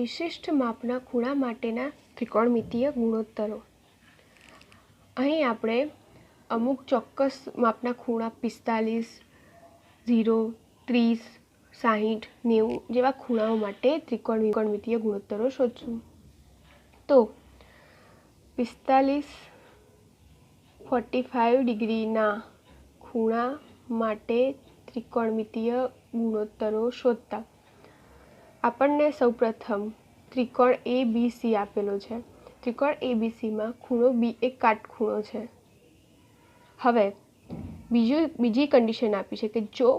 વિશિષ્ટ માપના ખૂણા માટેના ત્રિકોણમિતીય ગુણોત્તરો। અહીં આપણે અમુક ચોક્કસ માપના ખૂણા 45, 0, 30, 60, 90 જેવા ખૂણાઓ માટે ત્રિકોણમિતીય ગુણોત્તરો શોધશું। તો 45, 45 ડિગ્રીના ખૂણા માટે ત્રિકોણમિતીય ગુણોત્તરો શોધતા આપણને સૌપ્રથમ ત્રિકોણ ABC આપેલો છે। ત્રિકોણ ABCમાં ખૂણો B એક કાટખૂણો છે। હવે બીજી કન્ડિશન આપી છે કે જો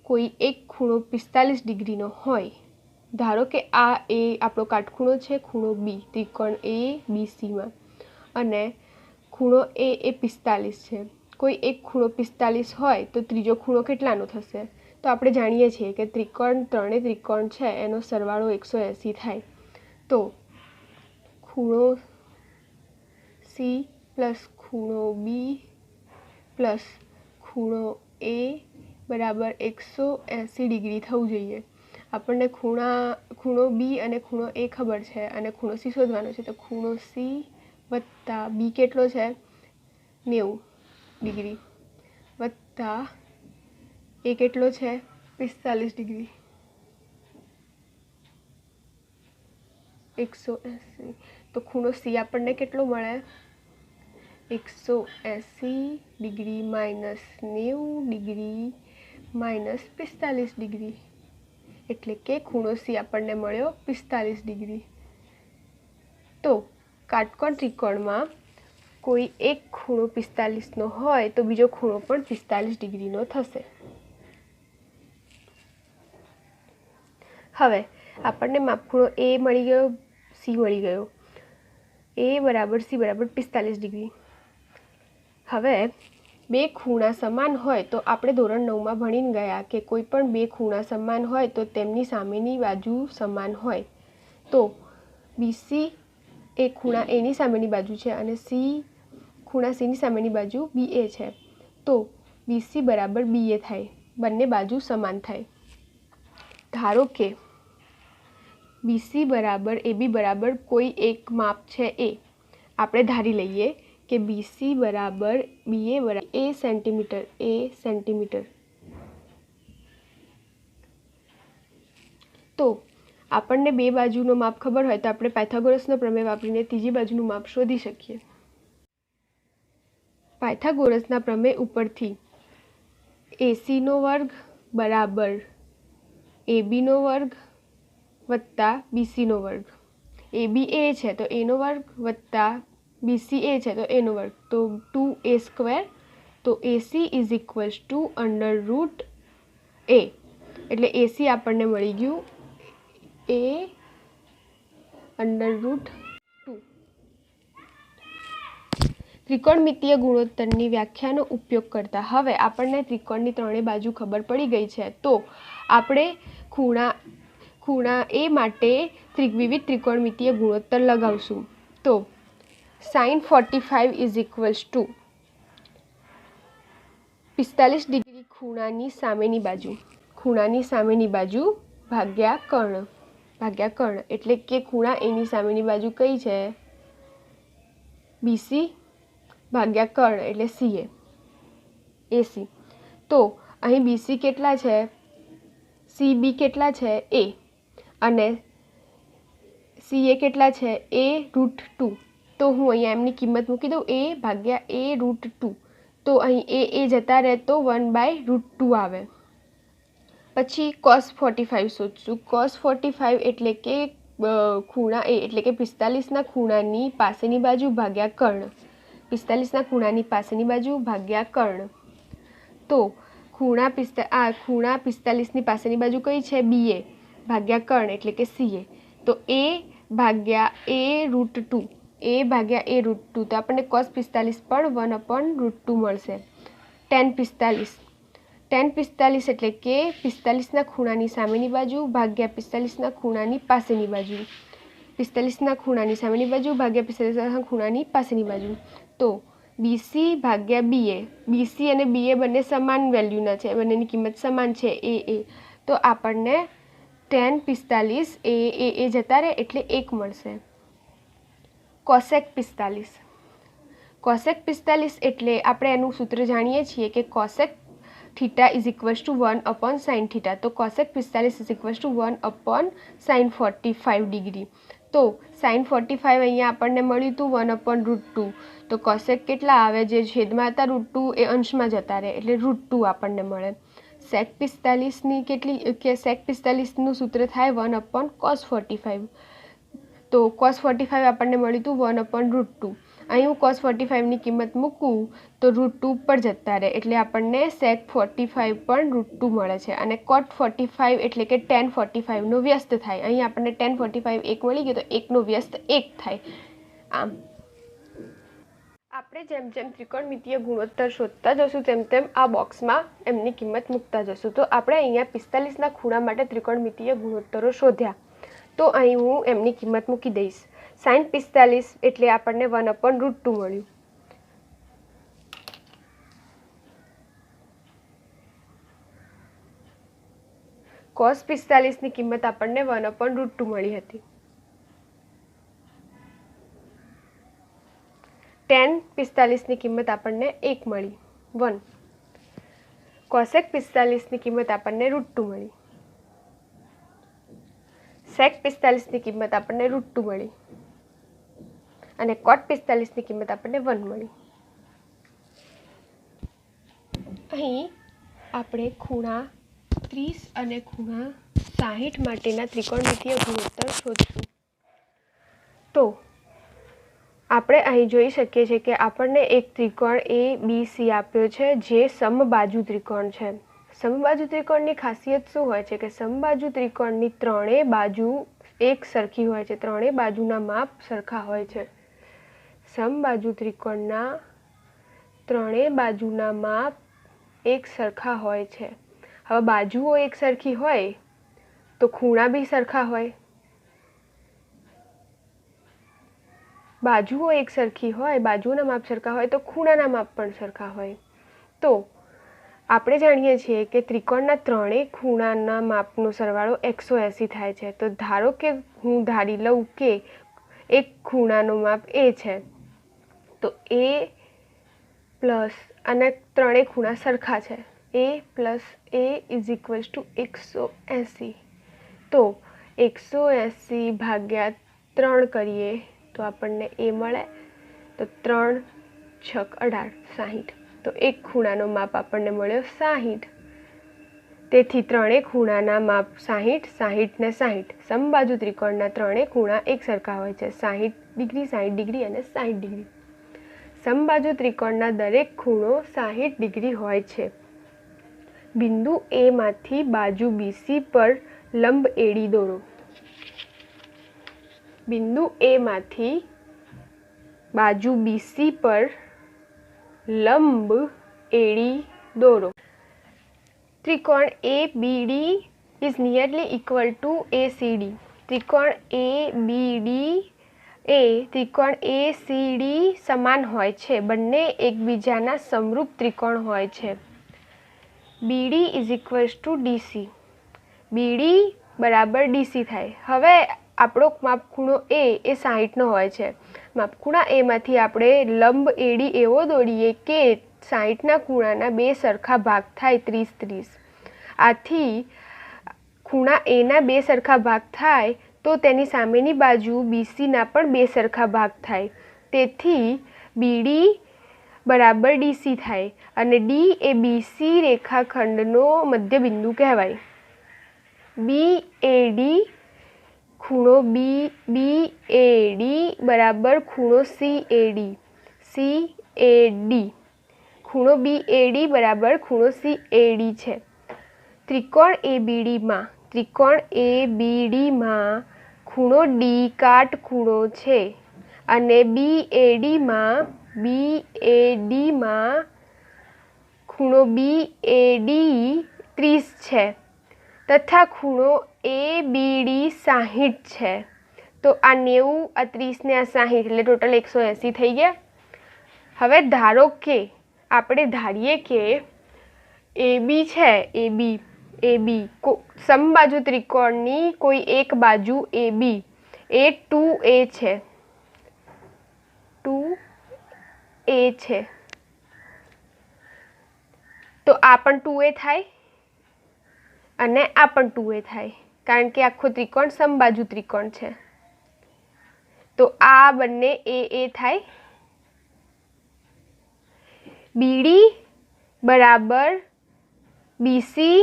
કોઈ એક ખૂણો 45 ડિગ્રીનો હોય, ધારો કે આ એ આપણો કાટખૂણો છે, ખૂણો B ત્રિકોણ ABCમાં, અને ખૂણો A એ 45 છે। કોઈ એક ખૂણો 45 હોય તો ત્રીજો ખૂણો કેટલાનો થશે? તો આપણે જાણીએ છીએ કે ત્રણેય ત્રિકોણ છે એનો સરવાળો 180 થાય। તો ખૂણો C પ્લસ ખૂણો B પ્લસ ખૂણો A બરાબર 180 ડિગ્રી થવું જોઈએ। આપણને ખૂણો B અને ખૂણો A ખબર છે અને ખૂણો C શોધવાનો છે। તો ખૂણો C વત્તા B કેટલો છે? 90 ડિગ્રી વત્તા A કેટલો છે? 45 ડિગ્રી 180। તો ખૂણો C આપણને કેટલો મળે? 180 degree minus 90 degree minus 45 degree, એટલે કે ખૂણો C આપણને મળ્યો 45 ડિગ્રી। તો કાટકોણ ત્રિકોણમાં કોઈ એક ખૂણો 45નો હોય તો બીજો ખૂણો પણ 45 ડિગ્રીનો થશે। હવે આપણને માપખૂણો A મળી ગયો, C મળી ગયો। A બરાબર C બરાબર 45 ડિગ્રી। હવે બે ખૂણા સમાન હોય તો આપણે ધોરણ 9માં ભણીને ગયા કે કોઈ પણ બે ખૂણા સમાન હોય તો તેમની સામેની બાજુ સમાન હોય। તો BC એ ખૂણા Aની સામેની બાજુ છે અને ખૂણા Cની સામેની બાજુ BA છે। તો BC બરાબર BA થાય, બંને બાજુ સમાન થાય। ધારો કે BC બરાબર AB બરાબર કોઈ એક માપ છે A, આપણે ધારી લઈએ કે BC બરાબર BA બરાબર A સેન્ટીમીટર। તો આપણને બે બાજુનો માપ ખબર હોય તો આપણે પાયથાગોરસનો પ્રમેય વાપરીને ત્રીજી બાજુનું માપ શોધી શકીએ। પાયથાગોરસના પ્રમેય ઉપરથી AC² બરાબર AB² વત્તા BC²। AB A છે તો A² વત્તા BC A છે તો A², તો 2A²। તો AC is equals two √A, એટલે AC આપણને મળી ગયું A√2। ત્રિકોણમિતીય ગુણોત્તરની વ્યાખ્યાનો ઉપયોગ કરતા હવે આપણને ત્રિકોણની ત્રણેય બાજુ ખબર પડી ગઈ છે। તો આપણે ખૂણા A માટે વિવિધ ત્રિકોણમિતીય ગુણોત્તર લગાવશું। તો sin 45 is equals two 45 degree ખૂણાની સામેની બાજુ ભાગ્યા કર્ણ, એટલે કે ખૂણા Aની સામેની બાજુ કઈ છે? BC ભાગ્યા કર્ણ એટલે CA AC। તો અહીં BC કેટલા છે? CB કેટલા છે? A, અને CA કેટલા છે? A√2। તો હું અહીંયા એમની કિંમત મૂકી દઉં, A ભાગ્યા A√2। તો અહીં A જતા રહે તો 1/√2 આવે। પછી cos 45 શોધશું। cos 45 એટલે કે ખૂણા A એટલે કે 45ના ખૂણાની પાસેની બાજુ ભાગ્યા કર્ણ, 45ના ખૂણાની પાસેની બાજુ ભાગ્યા કર્ણ। તો ખૂણા 45ની પાસેની બાજુ કઈ છે? BA ભાગ્યા કર્ણ એટલે કે CA। તો A ભાગ્યા A√2 તો આપણને cos 45 પણ 1/√2 મળશે। tan 45 એટલે કે 45ના ખૂણાની સામેની બાજુ ભાગ્યા 45ના ખૂણાની પાસેની બાજુ, 45ના ખૂણાની સામેની બાજુ ભાગ્યા 45ના ખૂણાની પાસેની બાજુ। તો BC ભાગ્યા BA, BC અને BA બંને સમાન વેલ્યુના છે, બંનેની કિંમત સમાન છે A। તો આપણને tan 45 એ જતા રહે એટલે 1 મળશે. cosec 45 એટલે આપણે એનું સૂત્ર જાણીએ છીએ કે cosec theta is equals two 1/sin theta. તો cosec 45 is equals two 1/sin 45 degree. તો sin 45 અહીંયા આપણને મળ્યું હતું 1/√2. તો cosec કેટલા આવે, જે છેદમાં હતા √2 એ અંશમાં જતા રહે એટલે √2 આપણને મળે. sec 45ની કેટલી કે sec 45નું સૂત્ર થાય 1/cos 45. તો cos 45 આપણને મળ્યું હતું 1/√2. અહીં હું cos 45ની કિંમત મૂકું તો √2 પર જતા રહે એટલે આપણને sec 45 પણ √2 મળે છે. અને cot 45 એટલે કે tan 45નો વ્યસ્ત થાય. અહીં આપણને tan 45 1 મળી ગયો તો 1નો વ્યસ્ત 1 થાય. આમ આપણે જેમ જેમ ત્રિકોણમિતીય ગુણોત્તર શોધતા જશું તેમ આ બોક્સમાં એમની કિંમત મૂકતા જશું. તો આપણે અહીંયા 45ના ખૂણા માટે ત્રિકોણમિતીય ગુણોત્તરો શોધ્યા. તો અહીં હું એમની કિંમત મૂકી દઈશ. sin 45 એટલે આપણને 1/√2 મળ્યું. cos 45ની કિંમત આપણને 1/√2 મળી હતી. tan 45ની કિંમત આપણને 1 મળી 1. cosec 45ની કિંમત આપણને √2 મળી. sec 45ની કિંમત આપણને √2 મળી. અને cot 45ની કિંમત આપણને 1 મળી. અહીં આપણે ખૂણા 30 અને ખૂણા 60 માટેના ત્રિકોણમિતીય ગુણોત્તર શોધશું. તો આપણે અહીં જોઈ શકીએ છીએ કે આપણને એક ત્રિકોણ ABC આપ્યો છે જે સમબાજુ ત્રિકોણ છે. સમબાજુ ત્રિકોણની ખાસિયત શું હોય છે કે સમબાજુ ત્રિકોણની ત્રણેય બાજુ એક સરખી હોય છે, ત્રણેય બાજુના માપ સરખા હોય છે. સમબાજુ ત્રિકોણના ત્રણેય બાજુના માપ એક સરખા હોય છે. હવે બાજુઓ એક સરખી હોય તો ખૂણા બી સરખા હોય. બાજુઓ એક સરખી હોય, બાજુઓના માપ સરખા હોય તો ખૂણાના માપ પણ સરખા હોય. તો આપણે જાણીએ છીએ કે ત્રિકોણના ત્રણેય ખૂણાના માપનો સરવાળો 180 થાય છે. તો ધારો કે હું ધારી લઉં કે એક ખૂણાનું માપ A છે, તો A પ્લસ અને ત્રણેય ખૂણા સરખા છે. A plus A is equals two 180. તો 180 ભાગ્યા 3 કરીએ તો આપણને A મળે. તો 3 છક 18 60. તો એક ખૂણાનો માપ આપણને મળ્યો 60. તેથી ત્રણેય ખૂણાના માપ 60, 60 ને 60. સમબાજુ ત્રિકોણના ત્રણેય ખૂણા એક સરખા હોય છે, 60 ડિગ્રી, 60 ડિગ્રી અને 60 ડિગ્રી. સમબાજુ ત્રિકોણના દરેક ખૂણો 60 ડિગ્રી હોય છે. બિંદુ A માંથી બાજુ BC પર લંબ એડી દોરો. બિંદુ A માંથી બાજુ BC પર લંબ એડી દોરો. ત્રિકોણ ABD is nearly equal to ACD. ત્રિકોણ ABD એ ત્રિકોણ ACD સમાન હોય છે. બંને એકબીજાના સમરૂપ ત્રિકોણ હોય છે. BD is equals to DC. BD બરાબર DC થાય. હવે આપણો માપખૂણો A એ 60નો હોય છે. માપખૂણા A માંથી આપણે લંબ એડી એવો દોરીએ કે 60ના ખૂણાના બે સરખા ભાગ થાય 30-30. આથી ખૂણા Aના બે સરખા ભાગ થાય તો તેની સામેની બાજુ BCના પણ બે સરખા ભાગ થાય. તેથી BD બરાબર DC થાય અને D એ BC રેખાખંડનો મધ્યબિંદુ કહેવાય. BAD ખૂણો BAD બરાબર ખૂણો CAD. CAD ખૂણો BAD બરાબર ખૂણો CAD છે. ત્રિકોણ ABDમાં ખૂણો D કાટખૂણો છે અને BADમાં ખૂણો BAD 30 છે તથા ખૂણો ABD 60 છે. તો આ 90, આ 30 ને આ 60 એટલે ટોટલ 180 થઈ ગયા. હવે ધારો કે આપણે ધારીએ કે AB છે, AB ए बी समबाजु त्रिकोणनी कोई एक बाजू ए बी ए 2a છે 2a છે તો આ પણ 2a થાય અને આ પણ 2a થાય કારણ કે આખો ત્રિકોણ સમબાજુ ત્રિકોણ છે તો આ બંને a થાય બીડી બરાબર બીસી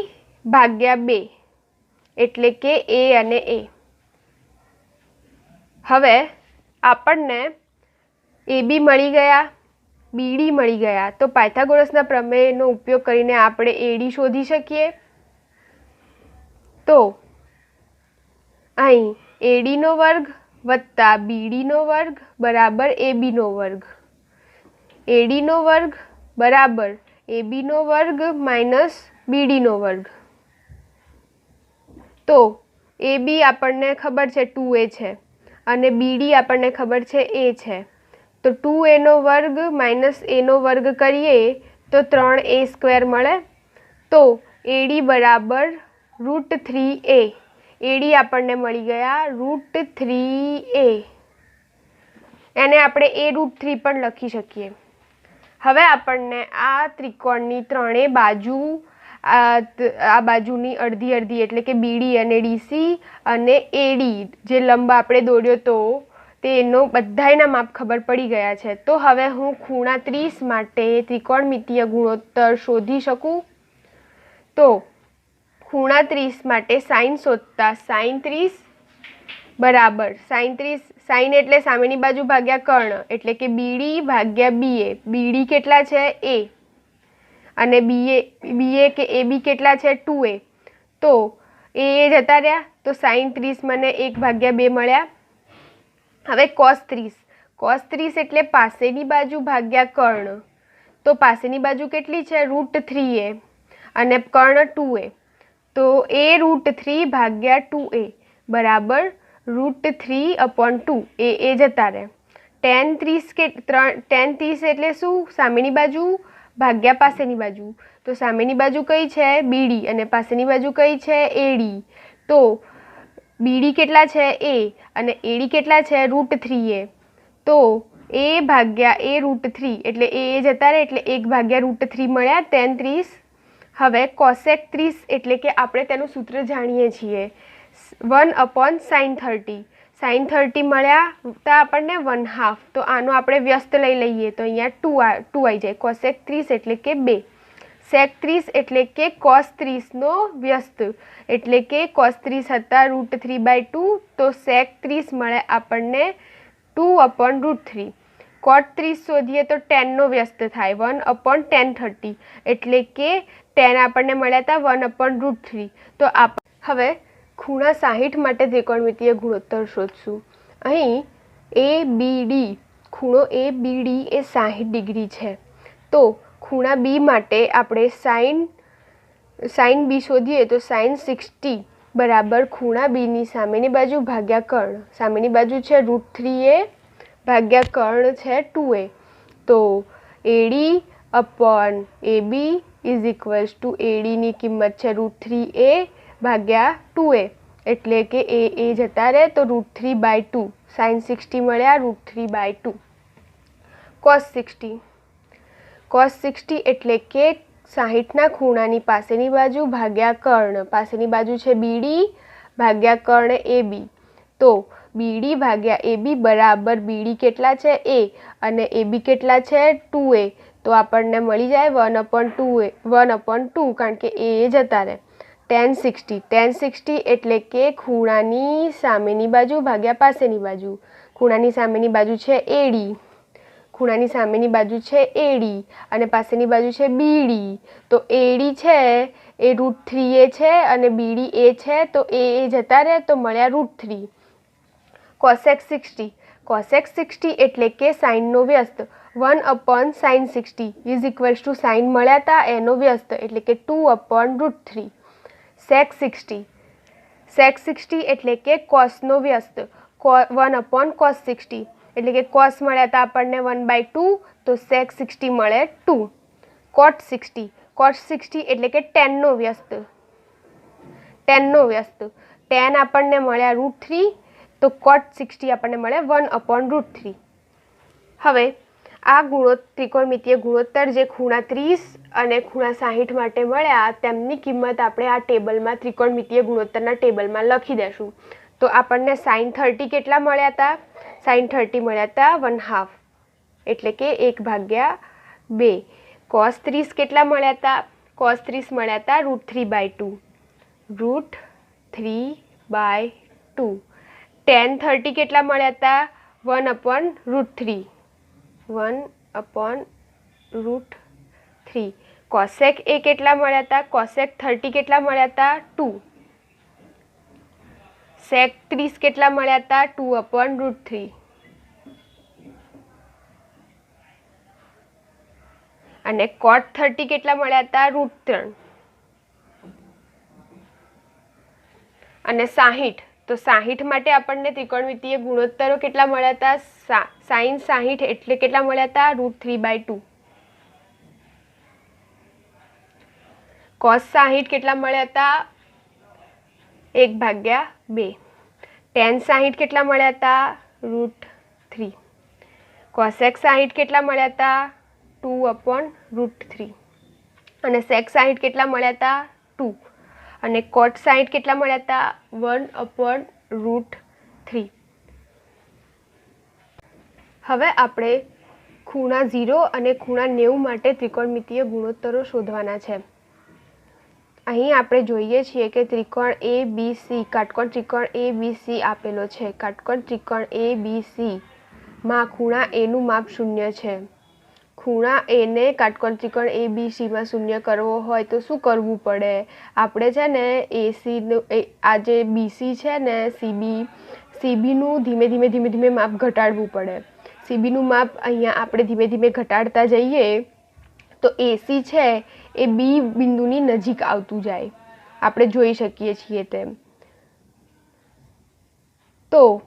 ભાગ્યા 2 એટલે કે a અને a હવે આપણને એ બી મળી ગયા બીડી મળી ગયા તો પાયથાગોરસના પ્રમેયનો ઉપયોગ કરીને આપણે એડી શોધી શકીએ તો અહીં એડીનો વર્ગ વત્તા બીડીનો વર્ગ બરાબર એબીનો વર્ગ એડીનો વર્ગ બરાબર એબીનો વર્ગ માઇનસ બીડીનો વર્ગ તો એ બી આપણને ખબર છે 2a છે અને બીડી આપણને ખબર છે a છે તો 2aનો વર્ગ માઇનસ એનો વર્ગ કરીએ તો 3a² મળે તો એડી બરાબર √3a એડી આપણને મળી ગયા √3a એને આપણે a√3 પણ લખી શકીએ હવે આપણને આ ત્રિકોણની ત્રણેય બાજુ આ બાજુની અડધી અડધી એટલે કે બીડી અને ડીસી અને એડી જે લંબ આપણે દોર્યો તો તેનો બધાયના માપ ખબર પડી ગયા છે તો હવે હું ખૂણા 30 માટે ત્રિકોણમિતીય ગુણોત્તર શોધી શકું તો ખૂણા 30 માટે સાઇન શોધતા સાઇન 30 બરાબર સાઇન 30 સાઇન એટલે સામેની બાજુ ભાગ્યા કર્ણ એટલે કે બીડી ભાગ્યા બીએ બીડી કેટલા છે a અને બીએ કે એબી કેટલા છે 2a તો એ જતા રહ્યા તો સાઇન 30 મને 1/2 મળ્યા હવે cos 30 એટલે પાસેની બાજુ ભાગ્યા કર્ણ તો પાસેની બાજુ કેટલી છે √3a અને કર્ણ 2a તો a √3 ભાગ્યા 2a બરાબર √3/2 એ જતા રહે tan 30 એટલે શું સામેની બાજુ ભાગ્યા પાસેની બાજુ તો સામેની બાજુ કઈ છે બીડી અને પાસેની બાજુ કઈ છે એડી તો બીડી કેટલા છે a અને એડી કેટલા છે √3a તો a ભાગ્યા a √3 એટલે a જતા રહે એટલે 1/√3 મળ્યા tan 30 હવે cosec 30 એટલે કે આપણે તેનું સૂત્ર જાણીએ છીએ 1/sin 30 sin 30 મળ્યા તો આપણને 1/2 તો આનો આપણે વ્યસ્ત લઈ લઈએ તો અહીંયા 2 આવી જાય cosec 30 એટલે કે 2 sec 30 એટલે કે cos 30 નો વ્યસ્ત એટલે કે cos 30 હતા √3/2 તો sec 30 મળે આપણને 2/√3 cot 30 શોધીએ તો tan નો વ્યસ્ત થાય 1/tan 30 એટલે કે tan આપણને મળ્યા હતા 1/√3 તો હવે ખૂણા 60 માટે ત્રિકોણમિતીય ગુણોત્તર શોધશું અહીં ABD ખૂણો ABD એ 60 ડિગ્રી છે તો ખૂણા B માટે આપણે sin B શોધીએ તો sin 60 બરાબર ખૂણા B ની સામેની બાજુ ભાગ્યા કર્ણ સામેની બાજુ છે √3a ભાગ્યા કર્ણ છે 2a તો AD/AB AD ની કિંમત છે √3a ભાગ્યા 2a એટલે કે એ જતા રહે તો √3/2 sin 60 મળ્યા √3/2 cos 60 એટલે કે 60ના ખૂણાની પાસેની બાજુ ભાગ્યા કર્ણ પાસેની બાજુ છે બીડી ભાગ્યા કર્ણ AB તો બીડી ભાગ્યા AB બરાબર બીડી કેટલા છે a અને AB કેટલા છે 2a તો આપણને મળી જાય 1/2 કારણ કે એ જતા રહે tan 60 એટલે કે ખૂણાની સામેની બાજુ ભાગ્યા પાસેની બાજુ ખૂણાની સામેની બાજુ છે એડી ખૂણાની સામેની બાજુ છે એડી અને પાસેની બાજુ છે બીડી તો એડી છે એ √3a છે અને બીડી a છે તો એ જતા રહે તો મળ્યા √3 cosec 60 એટલે કે સાઇન નો વ્યસ્ત 1/sin 60 સાઇન મળ્યા હતા એનો વ્યસ્ત એટલે કે 2/√3 sec 60 એટલે કે cos નો વ્યસ્ત 1/cos 60 એટલે કે cos મળ્યા હતા આપણને 1/2 તો sec 60 મળે 2 cot 60 એટલે કે tan નો વ્યસ્ત ટેનનો વ્યસ્ત, ટેન આપણને મળ્યા √3, તો cot 60 આપણને મળે 1/√3. હવે આ ત્રિકોણમિતિય ગુણોત્તર જે ખૂણા 30 અને ખૂણા 60 માટે મળ્યા તેમની કિંમત આપણે આ ટેબલમાં ત્રિકોણમિતિય ગુણોત્તરના ટેબલમાં લખી દેશું. તો આપણને sin 30 કેટલા મળ્યા હતા? sin 30 મળ્યા હતા 1/2, એટલે કે 1/2. cos 30 કેટલા મળ્યા હતા? cos 30 મળ્યા હતા √3/2, √3/2. tan 30 કેટલા મળ્યા હતા? 1/√3, 1/√3. cosec એ કેટલા મળ્યા હતા? cosec 30 કેટલા મળ્યા હતા? 2. sec 30 કેટલા મળ્યા હતા? 2/√3. અને cot 30 કેટલા મળ્યા હતા? √3. અને 60, તો 60 માટે આપણને ત્રિકોણમિતિય ગુણોત્તરો કેટલા મળ્યા હતા? sin 60 એટલે કેટલા મળ્યા હતા? √3/2. cos 60 કેટલા મળ્યા હતા? 1/2. tan 60 કેટલા મળ્યા હતા? √3. cosec 60 કેટલા મળ્યા હતા? 2/√3. અને sec 60 કેટલા મળ્યા હતા? 2. અને cot 60 કેટલા મળ્યા હતા? 1/√3. હવે આપણે ખૂણા 0 અને ખૂણા 90 માટે ત્રિકોણમિતિય ગુણોત્તરો શોધવાના છે. અહીં આપણે જોઈએ છીએ કે ત્રિકોણ ABC, કાટકોણ ત્રિકોણ ABC આપેલો છે. કાટકોણ ત્રિકોણ ABC માં ખૂણા A નું માપ 0 છે. ખૂણા A ને કાટકોણ ત્રિકોણ ABCમાં 0 કરવો હોય તો શું કરવું પડે? આપણે છે ને AC નું આ જે BC છે ને CBનું ધીમે માપ ઘટાડવું પડે. CBનું માપ અહીંયા આપણે ધીમે ઘટાડતા જઈએ તો AC છે એ B બિંદુની નજીક આવતું જાય, આપણે જોઈ શકીએ છીએ તેમ. તો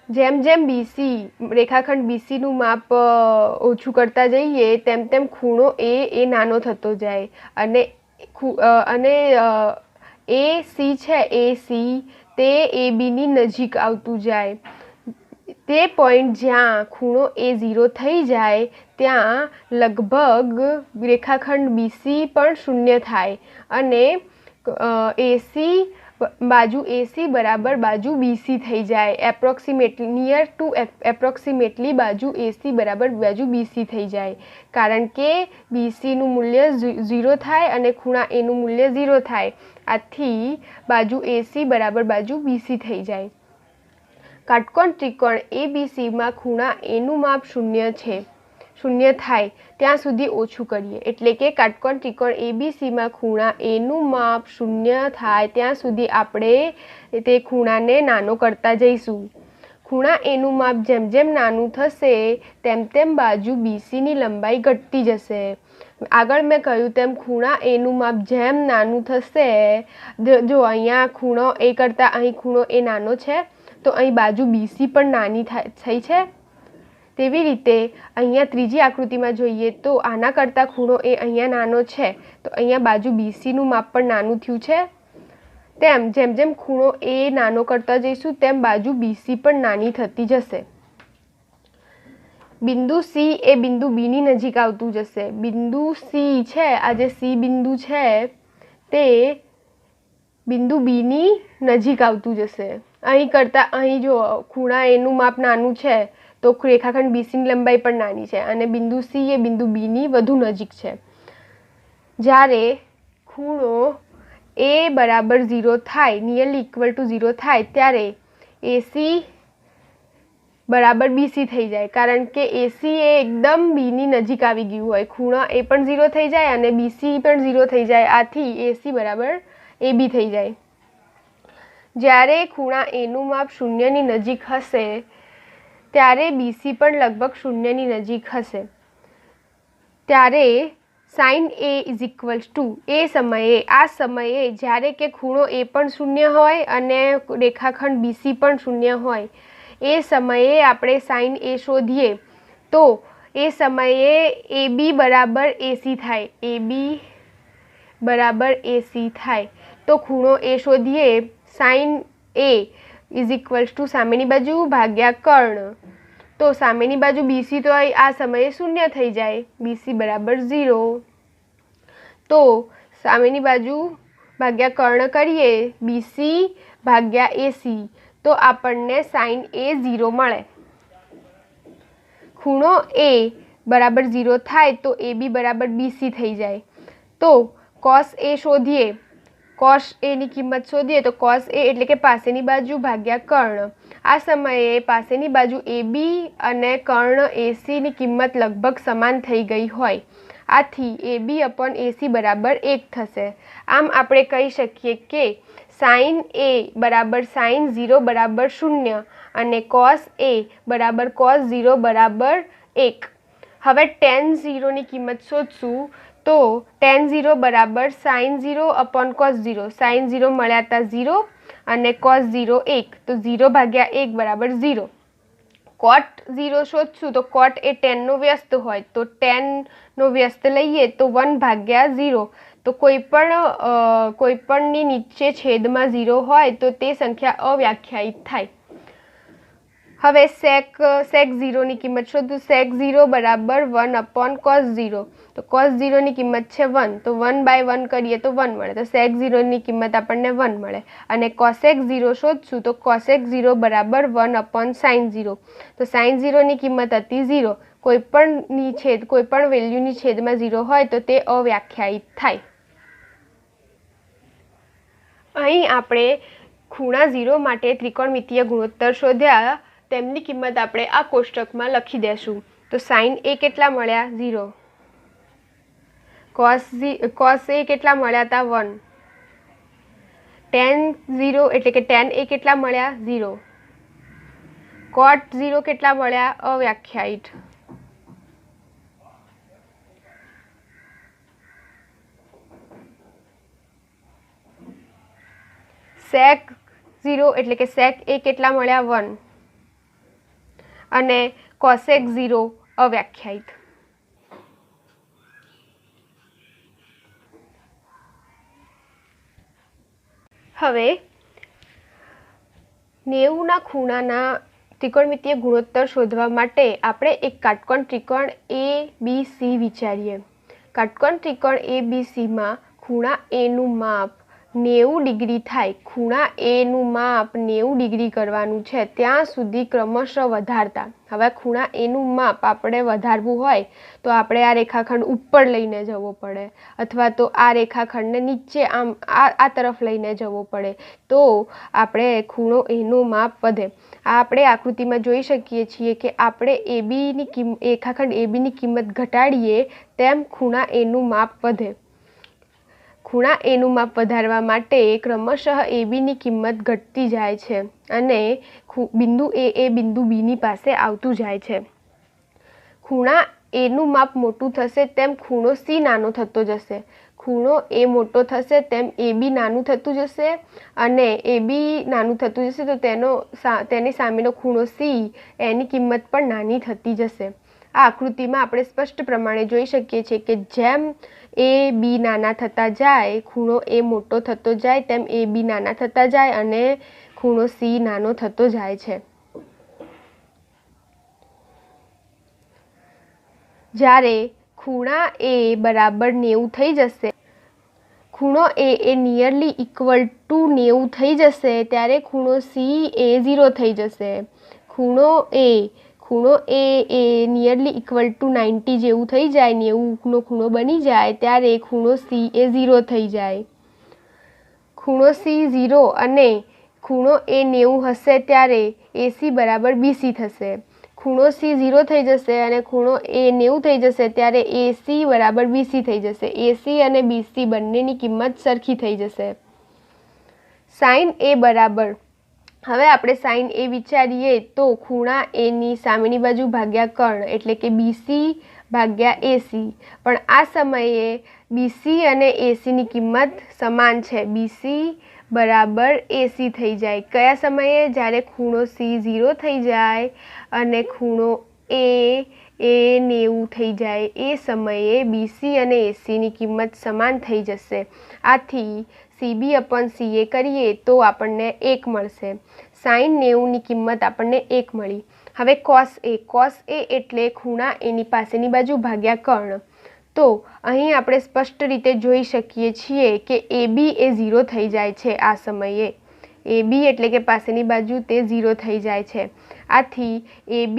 જેમ BC રેખાખંડ BCનું માપ ઓછું કરતા જઈએ તેમ ખૂણો એ નાનો થતો જાય અને AC છે AC તે ABની નજીક આવતું જાય. તે પોઈન્ટ જ્યાં ખૂણો એ 0 થઈ જાય ત્યાં લગભગ રેખાખંડ BC પણ 0 થાય અને બાજુ AC બરાબર બાજુ BC થઈ જાય. એપ્રોક્સિમેટલી બાજુ AC બરાબર બાજુ BC થઈ જાય, કારણ કે BCનું મૂલ્ય 0 થાય અને ખૂણા એનું મૂલ્ય 0 થાય. આથી બાજુ AC બરાબર બાજુ BC થઈ જાય. કાટકોણ ત્રિકોણ ABCમાં ખૂણા એનું માપ 0 થાય ત્યાં સુધી ઓછું કરીએ, એટલે કે કાટકોણ ત્રિકોણ ABCમાં ખૂણા એનું માપ 0 થાય ત્યાં સુધી આપણે તે ખૂણાને નાનો કરતા જઈશું. ખૂણા એનું માપ જેમ નાનું થશે તેમ બાજુ BCની લંબાઈ ઘટતી જશે. આગળ મેં કહ્યું તેમ ખૂણા એનું માપ જેમ નાનું થશે, જો અહીંયા ખૂણો A કરતાં અહીં ખૂણો એ નાનો છે તો અહીં બાજુ BC પણ નાની થઈ છે. તેવી રીતે અહીંયા ત્રીજી આકૃતિમાં જોઈએ તો આના કરતાં ખૂણો એ અહીંયા નાનો છે તો અહીંયા બાજુ BCનું માપ પણ નાનું થયું છે. તેમ જેમ ખૂણો એ નાનો કરતા જઈશું તેમ બાજુ BC પણ નાની થતી જશે. બિંદુ C એ બિંદુ Bની નજીક આવતું જશે. બિંદુ C છે, આ જે C બિંદુ છે તે બિંદુ Bની નજીક આવતું જશે. અહીં જો ખૂણા એનું માપ નાનું છે તો રેખાખંડ BCની લંબાઈ પણ નાની છે અને બિંદુ C એ બિંદુ Bની વધુ નજીક છે. જ્યારે ખૂણો A બરાબર 0 થાય, નિયરલી ઇક્વલ ટુ 0 થાય ત્યારે AC બરાબર BC થઈ જાય, કારણ કે AC એ એકદમ Bની નજીક આવી ગયું હોય. ખૂણા A પણ 0 થઈ જાય અને BC પણ 0 થઈ જાય, આથી AC બરાબર AB થઈ જાય. જ્યારે ખૂણા એનું માપ 0ની નજીક હશે ત્યારે BC પણ લગભગ 0ની નજીક હશે. ત્યારે sin A આ સમયે જ્યારે કે ખૂણો A પણ 0 હોય અને રેખાખંડ BC પણ 0 હોય, એ સમયે આપણે sin A શોધીએ તો એ સમયે AB બરાબર AC થાય. AB બરાબર AC થાય તો ખૂણો એ શોધીએ. Sine A is equals to સામેની બાજુ ભાગ્યા કર્ણ. તો સામેની બાજુ BC તો આ સમયે શૂન્ય થઈ જાય, BC બરાબર 0. તો સામેની બાજુ ભાગ્યા કર્ણ કરીએ, BC ભાગ્યા AC, તો આપણને સાઇન A 0 મળે. ખૂણો A બરાબર 0 થાય તો AB બરાબર BC થઈ જાય. તો cos A શોધીએ, cos A ની કિંમત શોધીએ તો cos A એટલે કે પાસેની બાજુ ભાગ્યા કર્ણ. આ સમયે પાસેની બાજુ AB અને કર્ણ AC ની કિંમત લગભગ સમાન થઈ ગઈ હોય, આથી AB અપોન AC બરાબર 1 થશે. આમ આપણે કહી શકીએ કે સાઇન A બરાબર સાઇન 0 બરાબર 0 અને cos A બરાબર cos 0 બરાબર 1. હવે tan 0 ની કિંમત શોધશું. તો tan 0 બરાબર સાઇન 0 અપોન cos 0. સાઇન 0 મળ્યા હતા 0 અને cos 0 1, તો 0 ભાગ્યા 1 બરાબર 0. cot 0 શોધશું તો cot એ tan નો વ્યસ્ત હોય, તો tan નો વ્યસ્ત લઈએ તો 1 ભાગ્યા 0. તો કોઈપણની નીચે છેદમાં 0 હોય તો તે સંખ્યા અવ્યાખ્યાયિત થાય. હવે sec 0 ની કિંમત શોધું. sec 0 બરાબર 1 અપોન cos 0. તો cos 0 ની કિંમત છે 1, તો 1/1 કરીએ તો 1 મળે, તો sec 0 ની કિંમત આપણને 1 મળે. અને cosec 0 શોધશું તો cosec 0 બરાબર 1 અપોન sin 0. તો sin 0 ની કિંમત હતી 0. કોઈપણ વેલ્યુની છેદમાં 0 હોય તો તે અવ્યાખ્યાયિત થાય. અહીં આપણે ખૂણા 0 માટે ત્રિકોણમિતીય ગુણોત્તર શોધ્યા, તેમની કિંમત આપણે આ કોષ્ટકમાં લખી દેશું. તો સાઇન A કેટલા મળ્યા? 0. cos A કેટલા મળ્યા હતા? 1. tan 0 એટલે કે tan A કેટલા મળ્યા? 0. cot 0 કેટલા મળ્યા? અવ્યાખ્યાયિત. sec 0 એટલે કે sec A કેટલા મળ્યા? 1. અને cosec 0 અવ્યાખ્યાયિત. હવે 90 ના ખૂણાના ત્રિકોણમિતીય ગુણોત્તર શોધવા માટે આપણે એક કાટકોણ ત્રિકોણ ABC વિચારીએ. કાટકોણ ત્રિકોણ ABCમાં ખૂણા A નું માપ 90 ડિગ્રી થાય. ખૂણા A નું માપ 90 ડિગ્રી કરવાનું છે ત્યાં સુધી ક્રમશઃ વધારતા. હવે ખૂણા A નું માપ આપણે વધારવું હોય તો આપણે આ રેખાખંડ ઉપર લઈને જવો પડે, અથવા તો આ રેખાખંડને નીચે આમ આ તરફ લઈને જવો પડે, તો આપણે ખૂણો A નું માપ વધે. આ આપણે આકૃતિમાં જોઈ શકીએ છીએ કે આપણે રેખાખંડ AB ની કિંમત ઘટાડીએ તેમ ખૂણા A નું માપ વધે. ખૂણા A નું માપ વધારવા માટે ક્રમશઃ AB ની કિંમત ઘટતી જાય છે અને બિંદુ A એ બિંદુ B ની પાસે આવતું જાય છે. ખૂણા A નું માપ મોટું થશે તેમ ખૂણો C નાનો થતો જશે. ખૂણો A મોટો થશે તેમ AB નાનું થતું જશે, અને AB નાનું થતું જશે તો તેની સામેનો ખૂણો C એની કિંમત પણ નાની થતી જશે. આ આકૃતિમાં આપણે સ્પષ્ટ પ્રમાણે જોઈ શકીએ છીએ કે જેમ A B નાના થતા જાય, ખૂણો A મોટો થતો જાય, તેમ AB નાના થતા જાય અને ખૂણો C નાનો થતો જાય છે. જ્યારે ખૂણા A બરાબર 90 થઈ જશે, ખૂણો A A nearly equal to 90 થઈ જશે, ત્યારે ખૂણો C એ 0 થઈ જશે. ખૂણો A A nearly equal to 90 જેવું થઈ જાય, 90નો ખૂણો બની જાય, ત્યારે ખૂણો C એ 0 થઈ જાય. ખૂણો C 0 અને ખૂણો A 90 હશે ત્યારે AC બરાબર BC થશે. ખૂણો C 0 થઈ જશે અને ખૂણો A 90 થઈ જશે ત્યારે AC બરાબર BC થઈ જશે. AC અને BC બંનેની કિંમત સરખી થઈ જશે. સાઇન A બરાબર, હવે આપણે સાઇન A વિચારીએ તો ખૂણા A ની સામેની બાજુ ભાગ્યા કર્ણ એટલે કે BC ભાગ્યા AC. પણ આ સમયે BC અને AC ની કિંમત સમાન છે. BC બરાબર AC થઈ જાય. કયા સમયે? જ્યારે ખૂણો C 0 થઈ જાય અને ખૂણો A એ 90 થઈ જાય એ સમયે BC અને ACની કિંમત સમાન થઈ જશે. આથી CB/CA કરીએ તો આપણને 1 મળશે. sin 90ની કિંમત આપણને 1 મળી. હવે cos A એટલે ખૂણા એની પાસેની બાજુ ભાગ્યા કર્ણ. તો અહીં આપણે સ્પષ્ટ રીતે જોઈ શકીએ છીએ કે AB એ 0 થઈ જાય છે. આ સમયે AB એટલે કે પાસેની બાજુ તે 0 થઈ જાય છે. આથી AB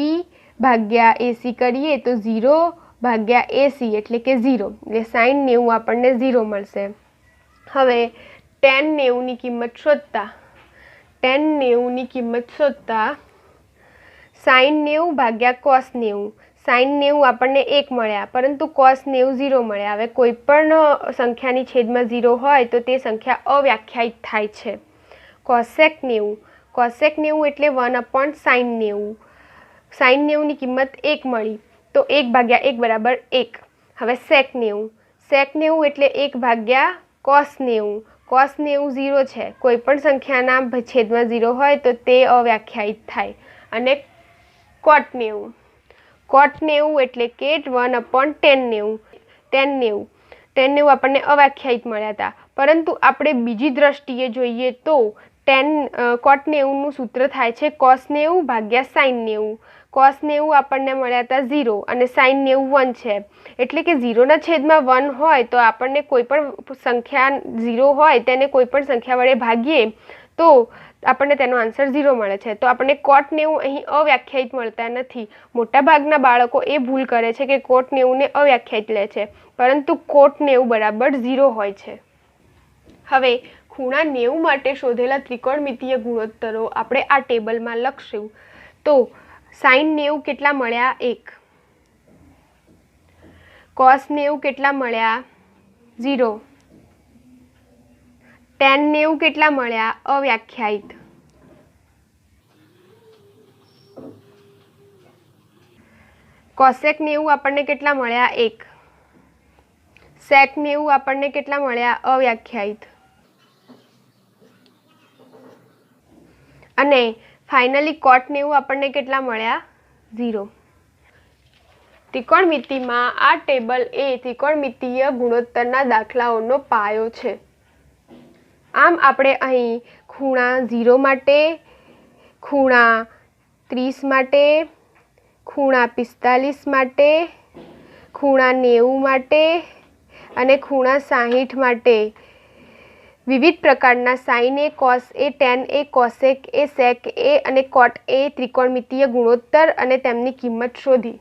ભાગ્યા AC કરીએ તો 0 ભાગ્યા AC એટલે કે 0, એટલે sin 90 આપણને 0 મળશે. હવે tan 90ની કિંમત શોધતા sin 90 ભાગ્યા cos 90. sin 90 આપણને 1 મળ્યા, પરંતુ cos 90 0 મળ્યા. હવે કોઈ પણ સંખ્યાની છેદમાં 0 હોય તો તે સંખ્યા અવ્યાખ્યાયિત થાય છે. cosec 90 એટલે 1/sin 90. sin 90ની કિંમત 1 મળી તો 1 ભાગ્યા 1 બરાબર 1. હવે sec 90 એટલે 1 ભાગ્યા cos 90. cos 90 0 છે. કોઈ પણ સંખ્યાના છેદમાં 0 હોય તો તે અવ્યાખ્યાયિત થાય. અને cot 90 એટલે કે 1/tan 90 આપણને અવ્યાખ્યાયિત મળ્યા હતા. પરંતુ આપણે બીજી દ્રષ્ટિએ જોઈએ તો cot 90નું સૂત્ર થાય છે cos 90 ભાગ્યા sin 90. cos 90 આપણને મળ્યા હતા 0 અને sin 90 1 છે. એટલે કે 0ના છેદમાં 1 હોય તો આપણને કોઈ પણ સંખ્યા 0 હોય તેને કોઈ પણ સંખ્યા વડે ભાગીએ તો આપણને તેનો આન્સર 0 મળે છે. તો આપણને cot 90 અહીં અવ્યાખ્યાયિત મળતા નથી. મોટાભાગના બાળકો એ ભૂલ કરે છે કે cot 90ને અવ્યાખ્યાયિત લે છે, પરંતુ cot 90 બરાબર 0 હોય છે. હવે ખૂણા 90 માટે શોધેલા ત્રિકોણમિતીય ગુણોત્તરો આપણે આ ટેબલમાં લખશું. તો sin 90 કેટલા મળ્યા? 1. cos 90 કેટલા મળ્યા? 0. tan 90 કેટલા મળ્યા? અવ્યાખ્યાયિત. cosec 90 આપણને કેટલા મળ્યા? 1. sec 90 આપણને કેટલા મળ્યા? અવ્યાખ્યાયિત. અને ફાઇનલી cot 90 આપણને કેટલા મળ્યા? 0. ત્રિકોણમિતિમાં આ ટેબલ એ ત્રિકોણમિતીય ગુણોત્તરના દાખલાઓનો પાયો છે. આમ આપણે અહીં ખૂણા 0 માટે, ખૂણા 30 માટે, ખૂણા 45 માટે, ખૂણા 90 માટે અને ખૂણા 60 માટે વિવિધ પ્રકારના sin A, cos A, tan A, cosec A, sec A અને cot A ત્રિકોણમિતીય ગુણોત્તર અને તેમની કિંમત શોધી.